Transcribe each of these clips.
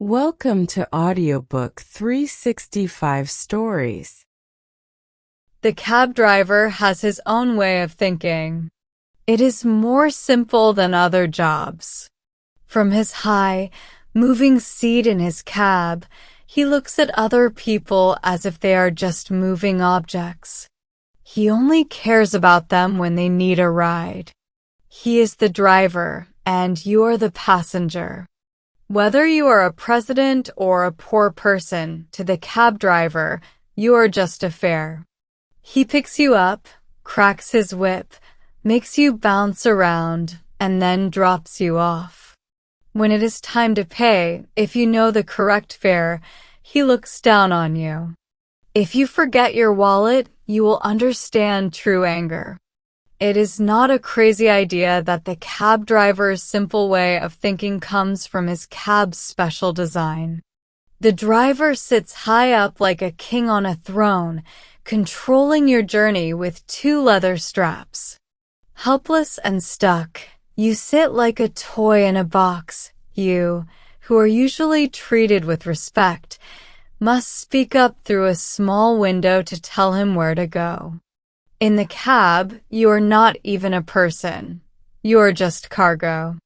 Welcome to Audiobook 365 Stories. The cab driver has his own way of thinking. It is more simple than other jobs. From his high, moving seat in his cab, he looks at other people as if they are just moving objects. He only cares about them when they need a ride. He is the driver, and you are the passenger. Whether you are a president or a poor person, to the cab driver, you are just a fare. He picks you up, cracks his whip, makes you bounce around, and then drops you off. When it is time to pay, if you know the correct fare, he looks down on you. If you forget your wallet, you will understand true anger. It is not a crazy idea that the cab driver's simple way of thinking comes from his cab's special design. The driver sits high up like a king on a throne, controlling your journey with two leather straps. Helpless and stuck, you sit like a toy in a box. You, who are usually treated with respect, must speak up through a small window to tell him where to go. In the cab, you are not even a person. You are just cargo.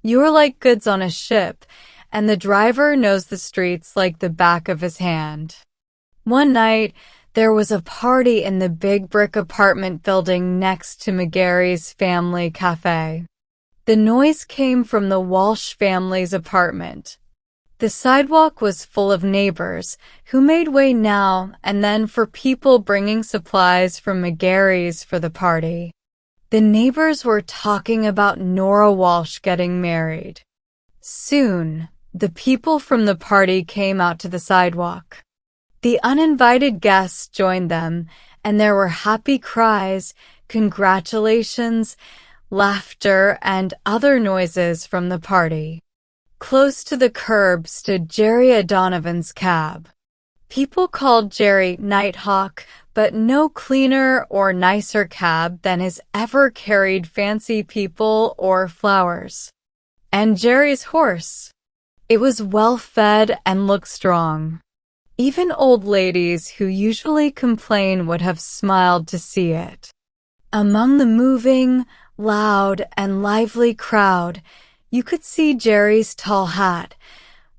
You are like goods on a ship, and the driver knows the streets like the back of his hand. One night, there was a party in the big brick apartment building next to McGarry's family cafe. The noise came from the Walsh family's apartment. The sidewalk was full of neighbors who made way now and then for people bringing supplies from McGarry's for the party. The neighbors were talking about Nora Walsh getting married. Soon, the people from the party came out to the sidewalk. The uninvited guests joined them, and there were happy cries, congratulations, laughter, and other noises from the party. Close to the curb stood Jerry O'Donovan's cab. People called Jerry Nighthawk, but no cleaner or nicer cab than his ever carried fancy people or flowers. And Jerry's horse. It was well fed and looked strong. Even old ladies who usually complain would have smiled to see it. Among the moving, loud, and lively crowd, you could see Jerry's tall hat,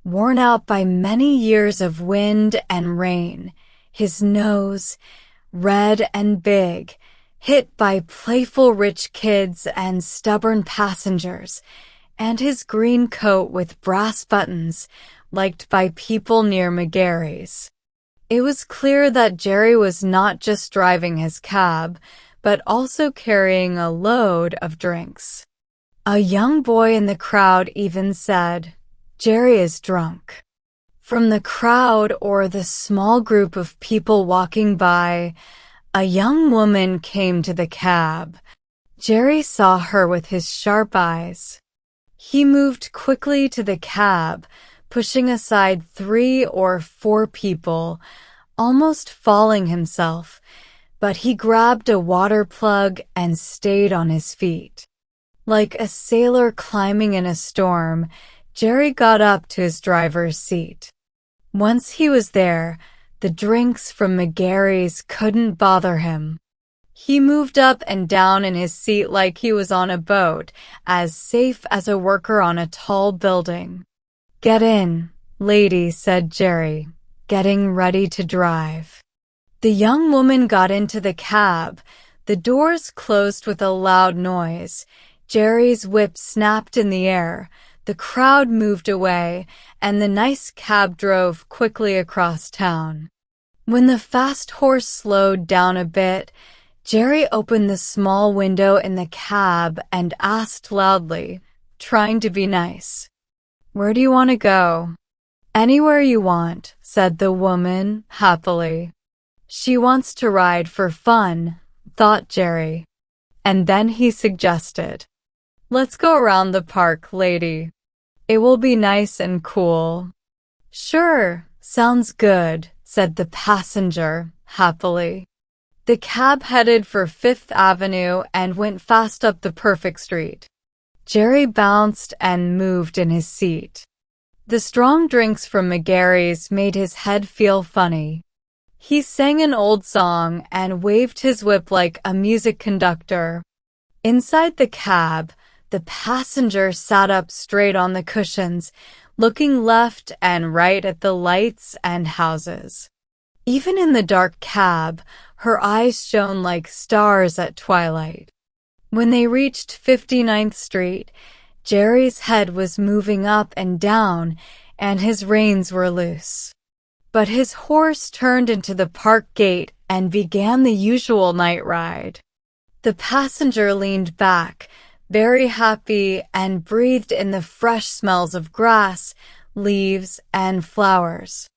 worn out by many years of wind and rain, his nose, red and big, hit by playful rich kids and stubborn passengers, and his green coat with brass buttons, liked by people near McGarry's. It was clear that Jerry was not just driving his cab, but also carrying a load of drinks. A young boy in the crowd even said, "Jerry is drunk." From the crowd or the small group of people walking by, a young woman came to the cab. Jerry saw her with his sharp eyes. He moved quickly to the cab, pushing aside 3 or 4 people, almost falling himself, but he grabbed a water plug and stayed on his feet. Like a sailor climbing in a storm, Jerry got up to his driver's seat. Once he was there, the drinks from McGarry's couldn't bother him. He moved up and down in his seat like he was on a boat, as safe as a worker on a tall building. "Get in, lady," said Jerry, getting ready to drive. The young woman got into the cab. The doors closed with a loud noise. Jerry's whip snapped in the air, the crowd moved away, and the nice cab drove quickly across town. When the fast horse slowed down a bit, Jerry opened the small window in the cab and asked loudly, trying to be nice, "Where do you want to go?" "Anywhere you want," said the woman happily. She wants to ride for fun, thought Jerry. And then he suggested, "Let's go around the park, lady. It will be nice and cool." "Sure, sounds good," said the passenger happily. The cab headed for 5th Avenue and went fast up the perfect street. Jerry bounced and moved in his seat. The strong drinks from McGarry's made his head feel funny. He sang an old song and waved his whip like a music conductor. Inside the cab, the passenger sat up straight on the cushions, looking left and right at the lights and houses. Even in the dark cab, her eyes shone like stars at twilight. When they reached 59th Street, Jerry's head was moving up and down, and his reins were loose. But his horse turned into the park gate and began the usual night ride. The passenger leaned back, very happy, and breathed in the fresh smells of grass, leaves, and flowers.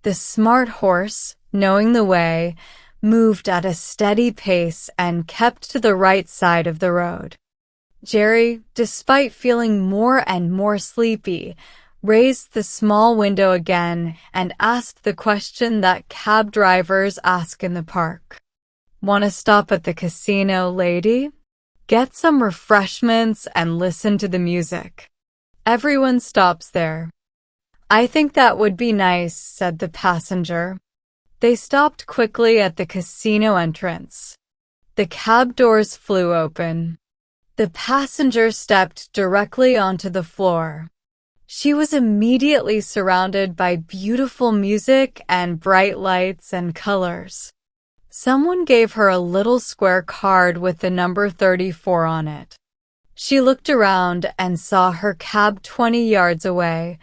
The smart horse, knowing the way, moved at a steady pace and kept to the right side of the road. Jerry, despite feeling more and more sleepy, raised the small window again and asked the question that cab drivers ask in the park. "Want to stop at the casino, lady? Get some refreshments and listen to the music. Everyone stops there." "I think that would be nice," said the passenger. They stopped quickly at the casino entrance. The cab doors flew open. The passenger stepped directly onto the floor. She was immediately surrounded by beautiful music and bright lights and colors. Someone gave her a little square card with the number 34 on it. She looked around and saw her cab 20 yards away,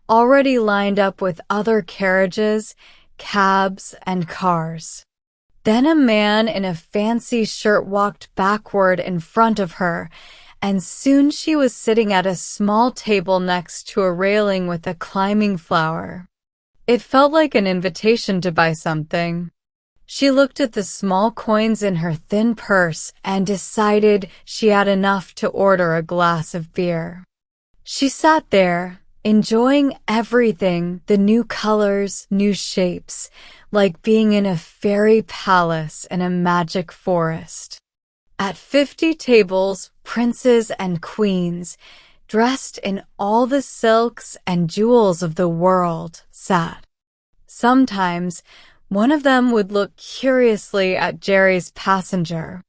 already lined up with other carriages, cabs, and cars. Then a man in a fancy shirt walked backward in front of her, and soon she was sitting at a small table next to a railing with a climbing flower. It felt like an invitation to buy something. She looked at the small coins in her thin purse and decided she had enough to order a glass of beer. She sat there, enjoying everything, the new colors, new shapes, like being in a fairy palace in a magic forest. At 50 tables, princes and queens, dressed in all the silks and jewels of the world, sat. Sometimes, one of them would look curiously at Jerry's passenger.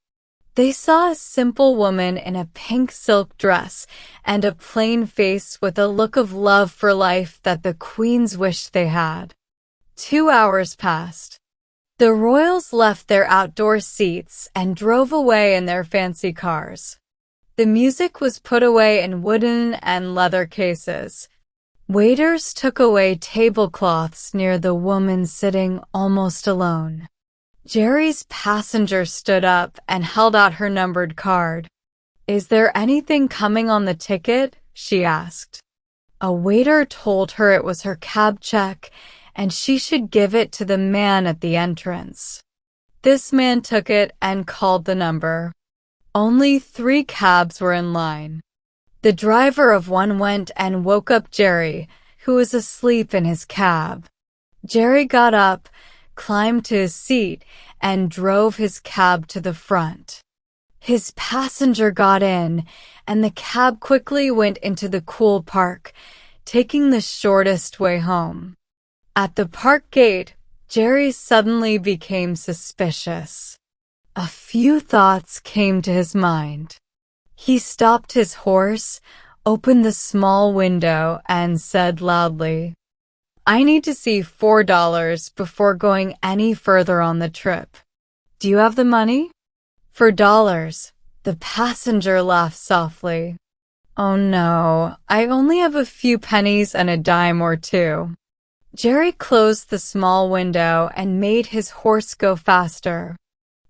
They saw a simple woman in a pink silk dress and a plain face with a look of love for life that the queens wished they had. 2 hours passed. The royals left their outdoor seats and drove away in their fancy cars. The music was put away in wooden and leather cases. Waiters took away tablecloths near the woman sitting almost alone. Jerry's passenger stood up and held out her numbered card. "Is there anything coming on the ticket?" she asked. A waiter told her it was her cab check and she should give it to the man at the entrance. This man took it and called the number. Only 3 cabs were in line. The driver of one went and woke up Jerry, who was asleep in his cab. Jerry got up, climbed to his seat, and drove his cab to the front. His passenger got in, and the cab quickly went into the cool park, taking the shortest way home. At the park gate, Jerry suddenly became suspicious. A few thoughts came to his mind. He stopped his horse, opened the small window, and said loudly, "I need to see $4 before going any further on the trip. Do you have the money?" $4. The passenger laughed softly. "Oh no, I only have a few pennies and a dime or two." Jerry closed the small window and made his horse go faster.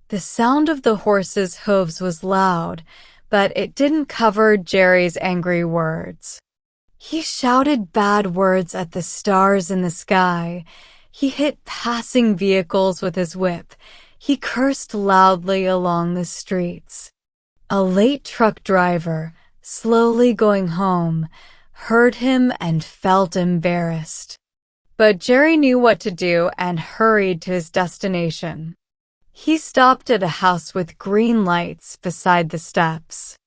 The sound of the horse's hooves was loud, but it didn't cover Jerry's angry words. He shouted bad words at the stars in the sky. He hit passing vehicles with his whip. He cursed loudly along the streets. A late truck driver, slowly going home, heard him and felt embarrassed. But Jerry knew what to do and hurried to his destination. He stopped at a house with green lights beside the steps.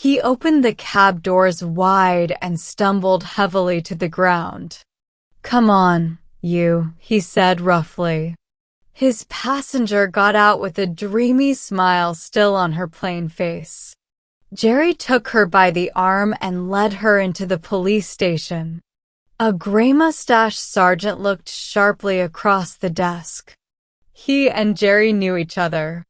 He opened the cab doors wide and stumbled heavily to the ground. "Come on, you," he said roughly. His passenger got out with a dreamy smile still on her plain face. Jerry took her by the arm and led her into the police station. A gray-mustached sergeant looked sharply across the desk. He and Jerry knew each other.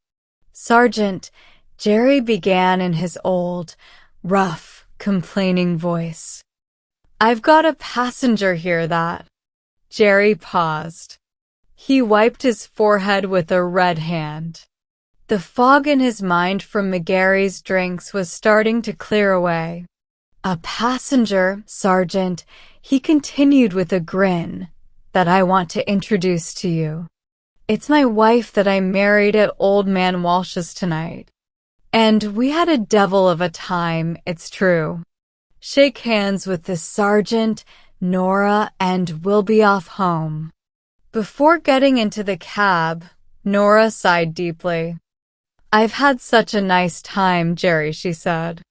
"Sergeant," Jerry began in his old, rough, complaining voice. "I've got a passenger here that—" Jerry paused. He wiped his forehead with a red hand. The fog in his mind from McGarry's drinks was starting to clear away. "A passenger, Sergeant," he continued with a grin, "that I want to introduce to you. It's my wife that I married at Old Man Walsh's tonight. And we had a devil of a time, it's true. Shake hands with the sergeant, Nora, and we'll be off home." Before getting into the cab, Nora sighed deeply. "I've had such a nice time, Jerry," she said.